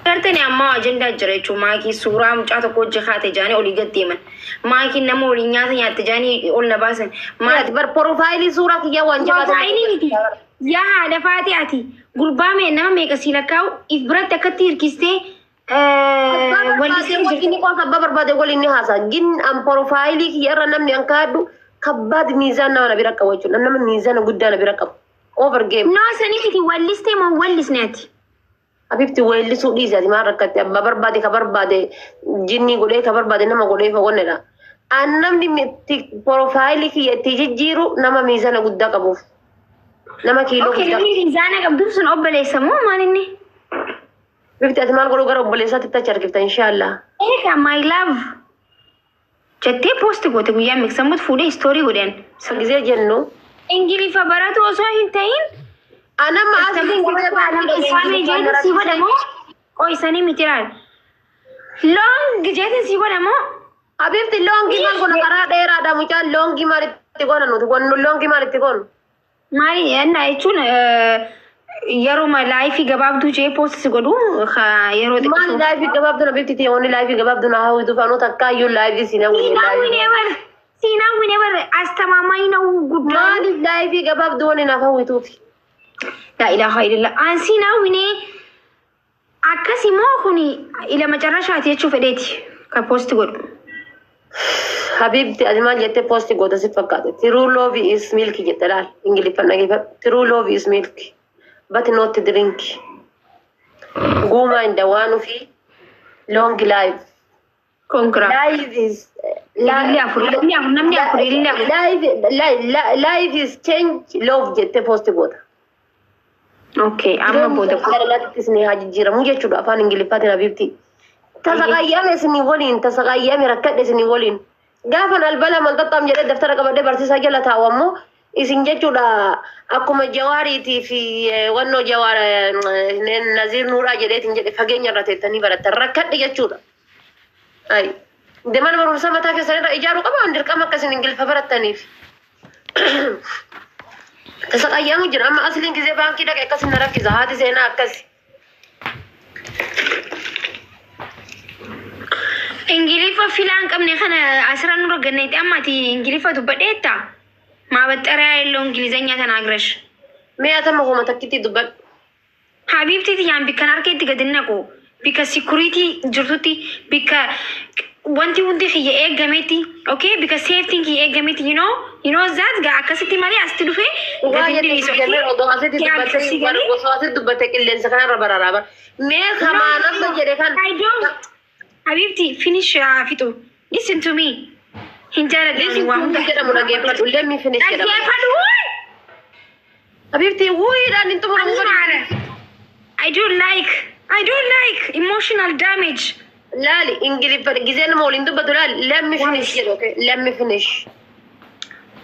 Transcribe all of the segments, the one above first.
Gartani amma ajenda jira jechuun maakii suuraa mucaa tokko hojjekaate jaanii olii gaddeeman. Maakiin nama olii nyaata nyaatte jaanii ol na baasan. Maati bar profaayilii suuraa kiyyaa waan jabaatan. Profaayilii miti. Yaa haadha faati ati gurbaa mee nama meeqa si lakkaa'u if biratti akkatti hirkistee waliin qofa abbaa barbaade waliin ni haasaa. Gin an profaayilii kiyyarra namni an kaadhu kabbaad miizaan nama bira qabu jechuudha. Nama miizaan guddaa na bira qabu. Over game. No sanii miti wallistee moo wallisneeti. Abibti weellisuu dhiisati maal rakkatti abbaa barbaade ka barbaade jinni godhee ka barbaade nama godhee fa wannedha. An namni profaayilii kiyya itti jijjiiru nama miizana guddaa qabuuf. Nama kiiloo guddaa. Namni miizana qabduuf sun obboleessa moo maal inni? Abibti ati maal godhuu gara obboleessaatti tachi argifta inshaallah. Eega my love. Jettee poosti goote guyyaa miksamuut fuudhee istoorii godhan. Gisee jennu. Ingiliffa baratu osoo hin ta'in. Ana maasii Isfaamee jeetin si godhamoo? Qo'isanii miti laal. Loong jeetin si godhamoo? Abibti loongi maal gona karaa dheeraadha mucaan loongi maalitti gona nuti loongi maalitti gonu? Maali ennaa jechuun yeroo laayifii gabaabduu jee poostis godhu yeroo xiqqoo. Maali laayifii gabaabduu na bifti ta'e laayifii gabaabduu na hawwitu faanota akkaayyuu laayifii sinawwine. Sinawwine bar astamaammaa hin hawwu guddaa. Maali laayifii gabaabduu wani naaf hawwituufi? La ilaha illallah. Ansi nawwine akkasi moo kuni ila macarrashaati jechuu fedheeti ka poosti godhu. Habibti ati maal jettee poosti goota si fakkaate? True love is milk jette laal ingiliffaan dhageeffadhu. True love is milk but not drink. Guuma inda waan ofii long life. Congrats. Life is life is change love jette poosti goota. Okay, amma booda Lati sini haji jira mu jechuudha afaan ingiliffaatiin Habibti. Tasaqayyame sini waliin tasaqayyame rakkadhe sini waliin. Gaafa albala maltaxxam jedhee daftara qabadhee barsiisaa jala taa'u ammoo isin jechuudha akkuma jawaariitii fi wannoo jawaara Naziir Nuuraa jedheetiin jedhe fageenya irra teettanii barattan rakkadhe jechuudha. Ay deeman barumsa mataa keessanirra ijaaruu qaba waan dirqama akkasin ingiliffa barattaniif. Tasaqayyamu jira amma asliin gisee baankii dhaqe akkasin na rakkisa haati seenaa akkasi. ingiliffa filaan qabne kana asirra nurra ganneeti amma ati ingiliffa dubbadheetta maa baxxaraa yelloo ingilizanya tanaagrash. Mee atama hooma takkitti dubbadhu. Habibtiiti yaan bikkan harkeetti gadi naqu bikka sikuriitii jirtutti bikka wanti hundi kiyya eeggameeti okay bikka seeftiin kiyya eeggameeti you know that ga akkasitti malee asitti dhufee gadi dhiisu jennee odoo asitti dubbatte qilleensa kanarra bararaa mee kamaan amma jedhe kan Habibti finish fixu listen to me hinjaaladhe waa hunda jedhamu dhageeffadhu let me finish jedhamu dhageeffadhu Habibti wuyiidhaan hin xumuramu I don't like emotional damage. Lali ingiliffa giseen mooliin dubbatu laali let me finish jedhu okay let me finish.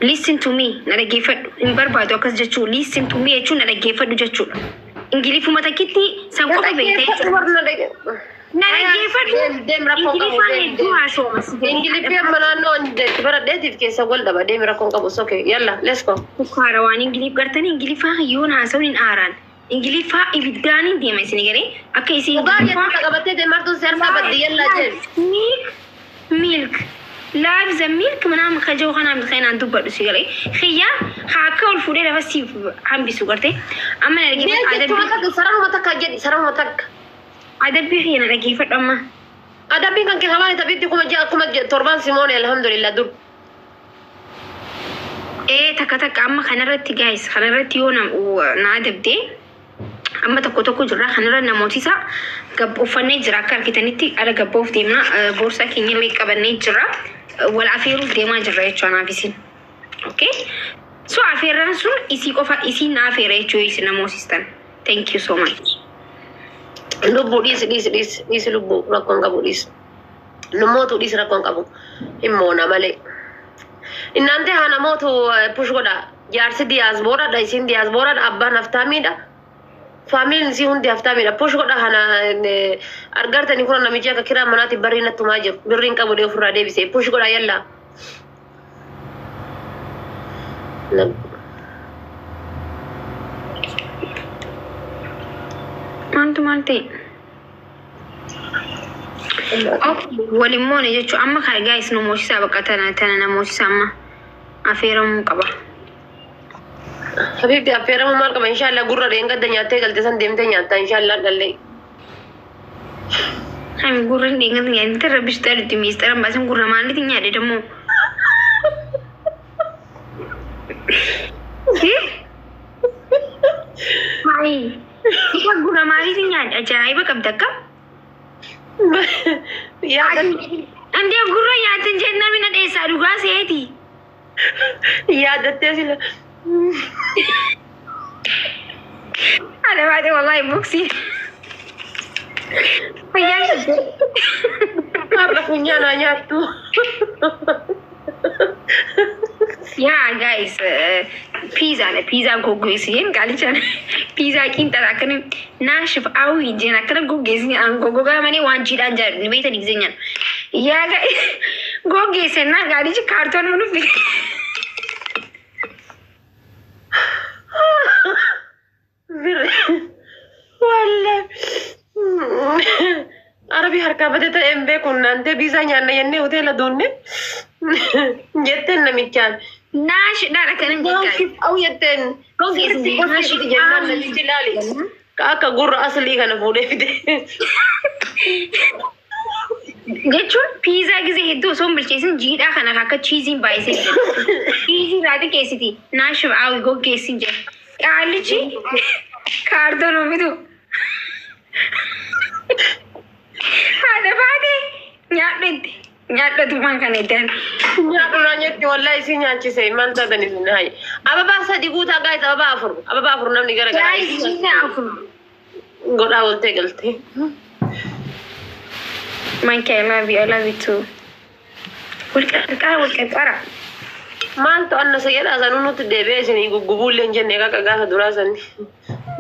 Listen to me na dhageeffadhu hin barbaadu akkas jechuu listen to me jechuun na dhageeffadhu jechuudha. Ingiliffuma takkitti san qofa beekte jechuudha. Na dhageeffadhu ingiliffaan hedduu haasoomas. Ingiliffi amma naannoo baradheetiif keessa wal dhaba deemi rakkoon qabus okay yalla let's go. Kukkaara waan ingiliff gartanii ingiliffaa yoon haasawun hin aaraan. Ingiliffaa ibiddaan hin deema isin garee akka isin ingiliffaa qabattee deemartuun seerfaa baddi yallaa jedhu. Milk laab za milk manaa kajoo kanaan kanaan dubbadhu si garee xiyyaa akka ol fuudhee lafa si hambisu gartee amma na dhageeffadhu sararuma takka jedhi sararuma takka. Adabbii xiyya na dhageeffadhu amma. Adabbiin kan kee hawaasa taphiti kuma torban simoone alhamdulillah dur. Takka amma kanarratti guys kanarratti yoo na adabdee amma tokko jirra kanarra namootisa uffannee jira akka argitanitti ala gabboof deemna boorsaa keenya illee qabannee jira wal afeeruuf deemaa jirra jechuudha naaf isin okay so afeerran sun isii qofa isii na afeera jechuudha isin namoosistan thank you so much. Lubbu dhiisi lubbu rakkoon qabu dhiisi namootu dhiisi rakkoon qabu himmoona malee. Innante hana mootu push godha jaarsi diyaasboora dha isin diyaasboora dha abbaan haftaamiidha faamiliin isii hundi haftaamiidha push godha hana argartanii kun namichi akka kiraa manaatti barrii nattumaa jiru birriin qabu dee ofirraa deebisee push godha yalla. Maalti. Walimmoon jechuun amma guys nu moosisaa bakka tana namoosisaa amma affeeramuu qaba. Habibti affeeramuu maal qaba inshallah gurra dheengadda nyaattee galte san deemtee nyaatta inshallah dhallee. Hami gurra dheengadda nyaattee rabbishtaa dhutti miistara baasin gurra maalitti nyaadhe dammoo. Hai. Ika gurra maalitti nyaadhe ajaa'iba qabda akka. Andi gurra nyaatin jenna mina dheessaa dhugaa seeti. Yaadattee sila. Ada baate wallahi boksi. Fayyaa. Har'a funyaana nyaattu. Yeah, guys, pizza goggoessin galichan. Pizza kinta akkan nashif awi jena akkan goggoessin an goggoga mane wanjidaan jar ni beeta digzenyan. Yeah, guys, goggoessin na galichi karton munu fi. Wallahi. Arabi harka badeta embe kunnante pizza nyaanna yenne hoteela doonne. Jetten namichaan. Nash dara kanin Nashif aw yetten. Goggoessin Nashif jennaan namichi laali. Akka gurra aslii kana fuudhee fide. Jechuun pizza gize hedduu osoo hin bilcheessin jiidhaa kana akka chiiziin baay'isee jira. Chiizii raati keessiti naashif awi goggeessin jira. Qaalichi kaartoon oomitu. Haadha baatee nyaadhetti. Nyaadhatumaan kan eddan. Nyaadhunaa nyetti wallahi si nyaachise maal taataniif hin haye. Ababaa sadi guutaa gaayis ababaa afur namni gara garaa. Gaayis jiina afur. Godhaa oltee galtee. Manki I love you too. Walqarqara. Maaltu anna sayyadaa sanuu nutti deebi'ee isinii guggubuullee hin jenne akka gaafa duraa sanni.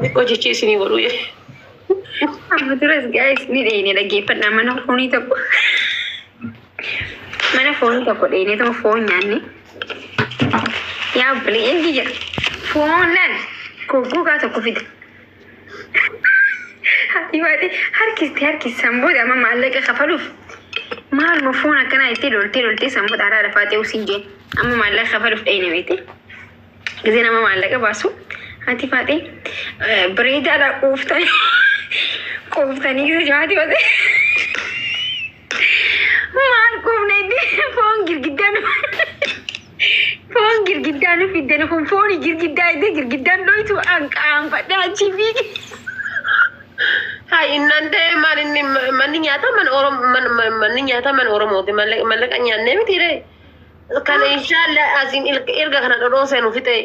Xiqqoo jechi isinii godhuu jedhe. Amma duras gaayis ni dheeyne dhaggeeffadhaa mana foonii tokko. Mana foonii tokko dheeyne tokko foon nyaanne. Yaa obboleeyyan kiyya foonan goggogaa tokko fida. Ibaate harkis samboota amma maallaqa kafaluuf maaluma foon akkanaa itti loltee samboota haaraa lafaa ta'uu siin jeen amma maallaqa kafaluuf dheeyne beete. Gizee nama maallaqa baasu ati faatee bareedaadha quuftanii gisa jaati bate. Maal quufne itti foon girgiddaan nu fiddan kun fooni girgiddaa itti girgiddaan dhoytu aanfadhaa achi fiigi. Hai innante maal inni manni nyaata man Oromooti mallaqa nyaannee miti re. Kana inshallah asin erga kana dhodhoo seenu fixe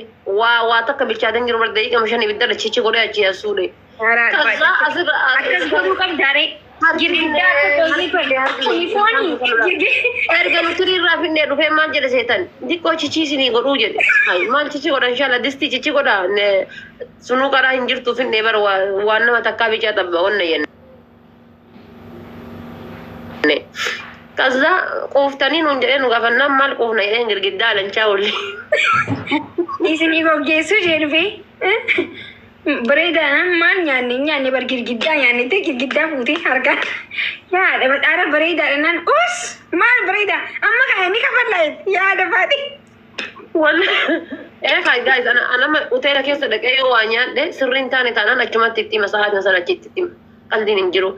waa takka bilchaatan jiru bar daqiiqa shan ibidda dachichi godhee achi asuudhe. Akkas godhuu qabdaare. Erga nuti irraa finnee dhufee maal jedhe seetan xiqqoo chichi isinii godhuu jedhe. Hai maal chichi godha inshallah disti chichi godha sunuu karaa hin jirtu finnee bar waan nama takkaa bichaa tabba onna jenne. Kaza quuftanii nuun jedhee nu gaafannaan maal quufna jedheen girgiddaa lanchaa olle. Isinii goggeessuu jee dhufee. Bareedaadhaan maal nyaanne bar girgiddaa nyaanne girgiddaa fuutee harkaan yaada badhaadha bareedaadhaan us maal bareedaa amma kana ni kafallaa yaada faati. Wallahi guys ana hoteela keessa dhaqee yoo waa nyaadhe sirriin taane taanaan achumatti itti masaa'atiin sana achitti itti qaldiin hin jiru.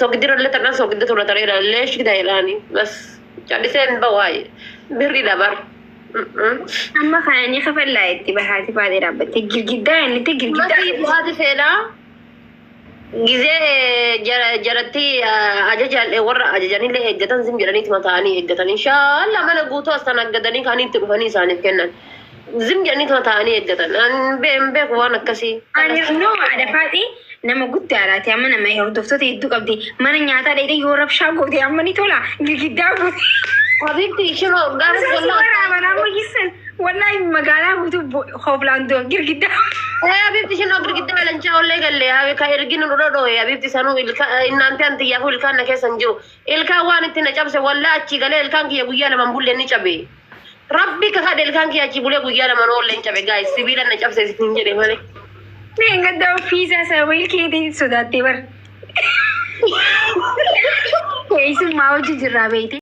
Soogiddiirra illee tanaan soogidda turre tareedha illee shigda jedhaani bas calliseen bawaaye birri dabar. Amma kana ni kafallaa itti bahaati faatee dhaabbattee girgiddaa yaannitti girgiddaa. Mati bu'aati seenaa gizee jaratti ajajaallee warra ajajanillee eeggatan sim jedhaniiti mataa'anii eeggatan inshallah mana guutuu as tan aggadanii kaanii itti dhufanii isaaniif kennan. Zim jedhaniiti mataa'anii eeggatan. An beeku waan akkasii. Ani noo haadha faatee nama guddaadhaati amma nama hordoftoota hedduu qabdi mana nyaataa dheedhee yoo rabshaa goote amma ni tola girgiddaa goote. Habibti ishuma gaafa wallahi magaalaa guutuu hoblaandoo girgiddaa. Habibti ishuma girgiddaa lanchaa ollee galle ka erginu dhodhooye habibti sanuu innante antiyyaafuu ilkaan na keessan jiru ilkaan waan itti na cabse wallahi achi galee ilkaan kiyya guyyaa laman bullee ni cabe. Rabbi ka kadhe ilkaan kiyya achi bulee guyyaa laman ollee ni cabe gaayis sibiila na cabse isin jedhe malee. Nenga da fiisa sabil keetii sodaatee bar. Keessumaa hojii jirraa beekte.